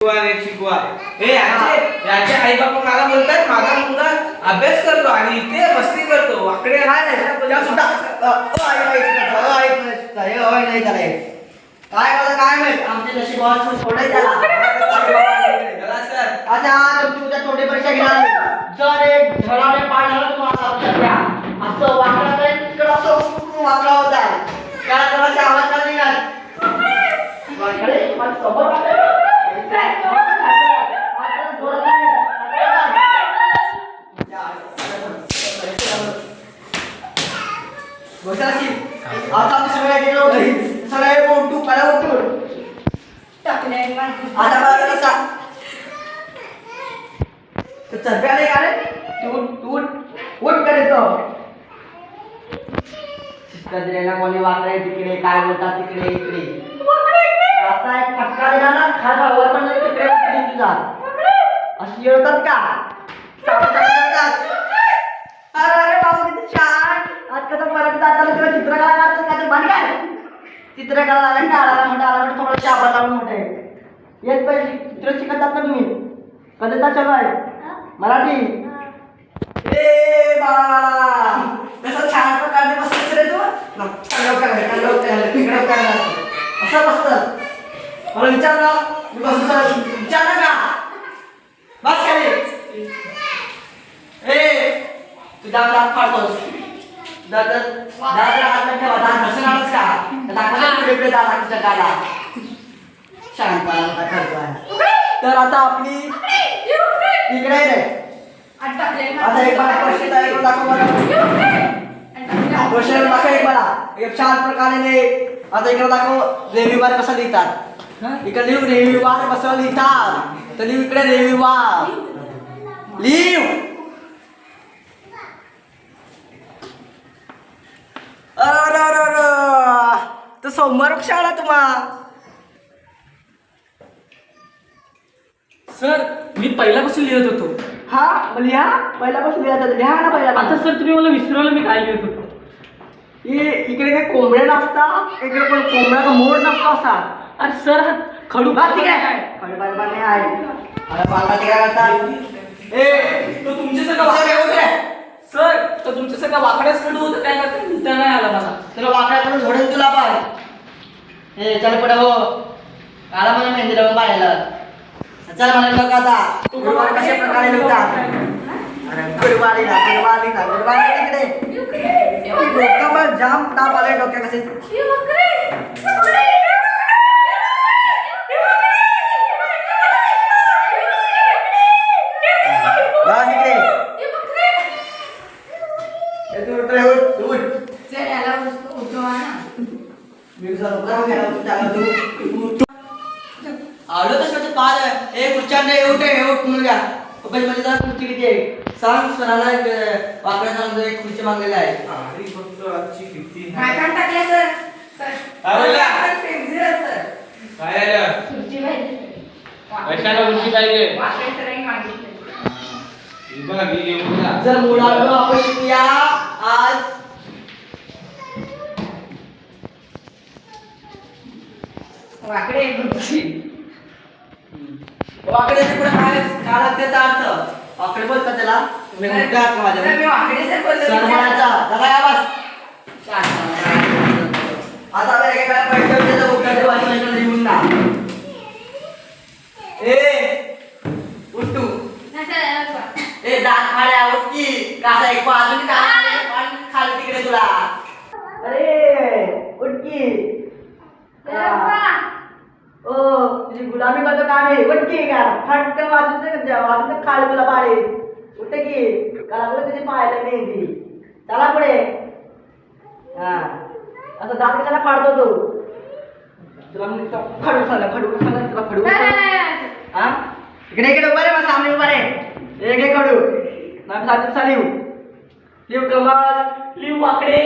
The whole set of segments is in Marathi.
शिकवा हे याचे आई बाबा मला बोलतात माझा मुलगा अभ्यास करतो आणि इथे मस्ती करतो वाकडे काय माहित आमचे नशीब थोडे त्याला आता तुमच्या तोंडी परीक्षा घेणार जर एक झराने पाय झाला तुम्हाला असं वाकडा तिकडं असं वाकडा होता त्याला जराशी आवाज का निघाल आता मी सगळ्या गेलो सगळे मोठू करा उठून आता मला कसा तर चरप्या नाही का रे तू उठ करे तो शिस्ताला कोणी वाकडे तिकडे काय बोलतात तिकडे इकडे असा एक फटका दिला ना खाला वर पण तिकडे तुझा अशी येतात का अरे बाबू किती छान आज कसं परत जाताना तुला चित्रकला काढतो का ते बन काय चित्रकला आला ना आला थोडं चापा लावून मोठे येत पाहिजे चित्र शिकतात ना तुम्ही कधी चालू आहे मराठी ए बाळा कसं छान प्रकारे बसतेस रे तू असं बसतं मला विचारलं मी बसतो विचारलं का बस खाली ए तू दात फाडतोस दात हात ठेवा दात हसणारच का दाखवलं वेगळे दात तुझ्या गाला शांतपणा करतो तर आता आपली इकडे रे आता एक बार क्वेश्चन तयार करून दाखव मला क्वेश्चन दाखव एक मला एक छान प्रकारे आता इकडे दाखव रविवार कसा लिहितात इकडे लिहू रविवार कसं लिहितात तर लिहू इकडे रविवार लिहू तर सोमवार शाळा तुम्हा सर मी पहिल्यापासून लिहित होतो. हा लिहा पहिल्यापासून लिहा लिहा ना पहिला आता सर तुम्ही मला विसरवलं मी काय लिहित होतो. इकडे काय कोंबडे नसता इकडे पण कोंबड्याचा मोड नसतो असा. अरे सर हा खडू बा ठीक आहे खडूबाजूबा नाही आहे अरे बाबा ते काय करतात ए तो तुमच्या सगळं सर तर तुमच्या सगळं वाकड्याच खडू होतं काय करता लिहिता नाही आला मला. तुला वाकड्याकडून झोडेल तुला पाय हे चल पुढे हो आला मला मेहंदी लावून पाहायला चल मला बघ आता गुरुवार कशा प्रकारे लिहितात अरे गुरुवारी तिकडे डोक्यावर जाम ताप आले डोक्या कसे आलो तसं पाच एक उच्चारणे एवढ मुलगा म्हणजे जरा खुर्ची किती आहे सांग सराला वाकड्या सांग एक खुर्ची मागलेला आहे फक्त आजची किती काय काय टाकले सर काय आलं खुर्ची पाहिजे कशाला खुर्ची पाहिजे वाकडे सरांनी मागितले जर मुलांना आपण शिकूया आज वाकडे खुर्ची वाकडे पुढे काय लागतेचा अर्थ वाकडे बोलतात त्याला तुम्ही मोठे आहात का माझ्या सर मी वाकडे सर बोलतो सन्मानाचा दादा या बस आता वेगवेगळ्या पैशाचं उत्तर वाचन लिहून ना ए उठू ए दात फाड्या उठकी कासा एक पाजून खाली तिकडे तुला अरे उठकी ओ तुझी गुलामी करतो काम आहे उठकी का फटकन वाजून खाली तुला पाडे उठ की का लागलं तुझी पाहायला मेहंदी चला पुढे हा असं दात कशाला फाडतो तू तुला मग खडू सांगा तुला खडू हा इकडे उभा रे मग सामने उभा रे एक खडू नाम साथ लिहू कमाल लिहू वाकडे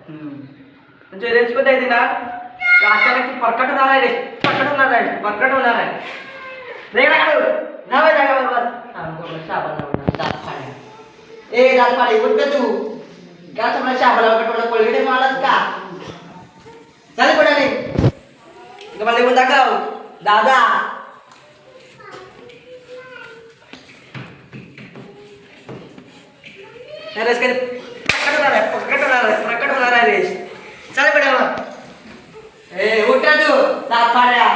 म्हणजे रेस मध्ये येते ना अचानक ती परकट होणार आहे रे परकट होणार आहे वेगळा काढू नाव आहे जागा बस दात फाडे ए दात फाडे उठ तू का तुम्हाला शाबाला कोलगेट मारलास का तुम्हाला लिहून दाखव. दादा. रेस काय प्रकट होणार आहे रेस. चल बेटा मग. ए उठा तू दात फाड्या.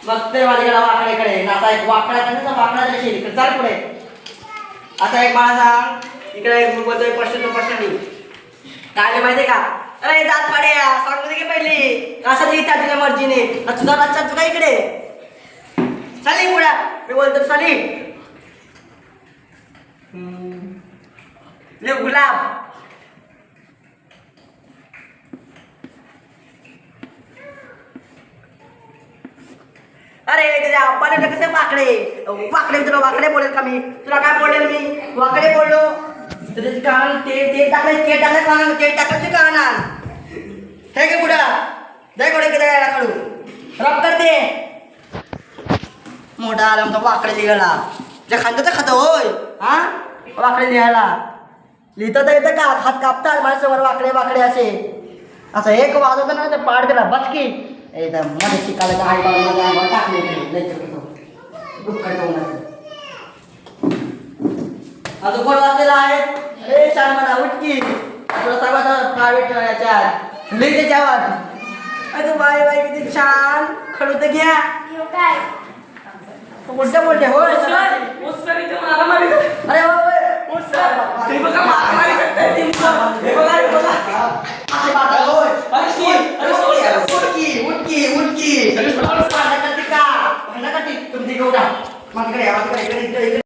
मग ते माझ्याकडे वाकड्याकडे असा एक वाकडा वाकडा रेशील. चल पुढे. आता एक मला सांग इकडे बोलतोय प्रश्न नाही काय माहितीये का. अरे दात फाड्या सांगू दे की पहिली असं लिहिता तुझ्या मर्जीने तुझा रस्ता तुझा इकडे चाली पुढे मी बोलतो चाली लिह गुलाब. अरे तुझ्या अब्बाने कसे वाकडे वाकडे तुला वाकडे बोलेल का मी तुला काय बोलेल मी वाकडे बोललो तुझे कान ते टाकले कान ते टाकायचे कानान हे घे पुढं दे कोडे किती गायला काढू रब करते मोठा आला आमचा वाकडे लिहायला जे खांद्याचं खातं होय हा वाकडे लिहायला लिहिता तर येतं का हात कापतात माझ्यासमोर वाकडे वाकडे असे असं एक वाजवतं ना तर पाड दिला बस की एकदम मध्ये शिकायला तर आई बाबा टाकले अजून कोण वाचलेला आहे अरे छान म्हणा उठकी तुला सांगा प्रायव्हेट याच्यात लिह त्याच्यावर अरे बाय किती छान खडू तर घ्या उलट बोलते होय सर इथे मारामारी करते. अरे होय ओ सर ते बघा मारामारी करताय ते हे बघा हे बघा असे बाबा होय अरे सोड उठकी अरे सोड. भांडा करते का भांडा करते तुमची गौडा माझ्याकडे इकडे